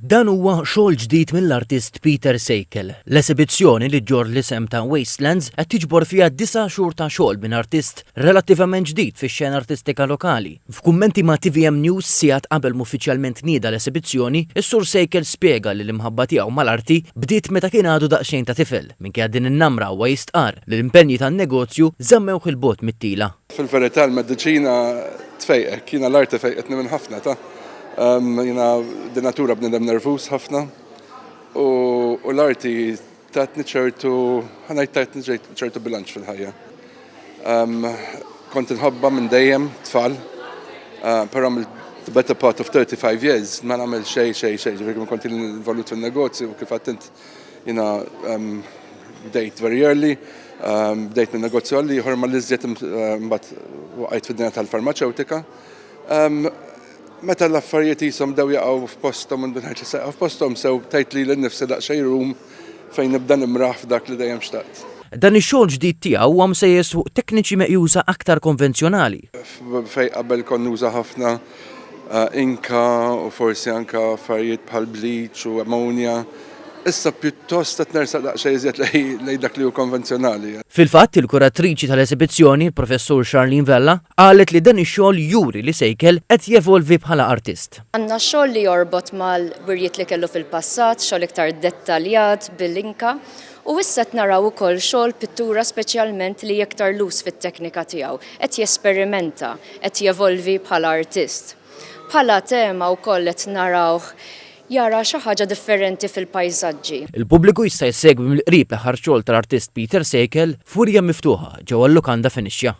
Dan huwa xogħol ġdid mill-artist Peter Sejkel. L-esibizzjoni li ġor l-isem ta' Wastelands qed tiġbor fiha 9 xhur ta' xogħol minn artist relattivament ġdid fix-xena artistika lokali. F'kummenti ma' TVM News sigħat qabel uffiċjalment nieda l-esibizzjoni, is-sur Sejkel spjega li l-imħabba tiegħu mal-arti bdiet meta kien għadu daqsxejn ta' tifel. Minkejja din in-namra huwa jistqar li l-impenji tan-negozju żammew il-bot mit-tila. Fil-verità l-mediċina tfejqek, jiena l-arti fejqetni minn ħafna ta' jina d-natura b'nidem nervus ħafna u l-arti tatni ċertu bilanċ fil-ħajja. Kont nħobba minn dejjem tfal, però the better part of 35 years ma nagħmel xejn, ġifieri kont involut fil-negozju u kif għattint jina bdejt very early, bdejt minn negozju għalli ieħor ma l-iżjed mbagħad waqgħet fid-dinja tal-farmaceutika. Meta l-affarijiet jisom daw jaqgħu f'posthom u nbinħarġ li saqgħu f'posthom sew tajt li l-nifsi daqsxejn rum fejn nibda nimraħ f'dak li dejjem xtaqt. Dan ix-xogħol ġdid tiegħu huwa msejjes fuq tekniċi meqjusa aktar konvenzjonali. Fejn qabel kon nuża ħafna inka u forsi anke affarijiet bħal bleach u ammonia. Issa pjuttost qed nersaq daqsxejn iżjed lejn dak li hu konvenzjonali. Fil-fatt il-kuratriċi tal-esibizzjoni, il-professur Charlene Vella, qalet li dan ix-xogħol juri li Sejkel qed jevolvi bħala artist. Għandna xogħol li jorbot mal-wirjiet li kellu fil-passat, xogħol iktar dettaljat bil-inka, u issa qed naraw ukoll xogħol pittura speċjalment li iktar lus fit-teknika tiegħu, qed jesperimenta, qed jevolvi bħala artist. Bħala tema wkoll qed narawh jara xi ħaġa differenti fil-pajsaġġi. Il-pubbliku jista' jsegwi mill-qrib l-aħħar xogħol tal-artist Peter Sejkel f'Urja Miftuħa ġewwa l-Lukanda Fenixxja.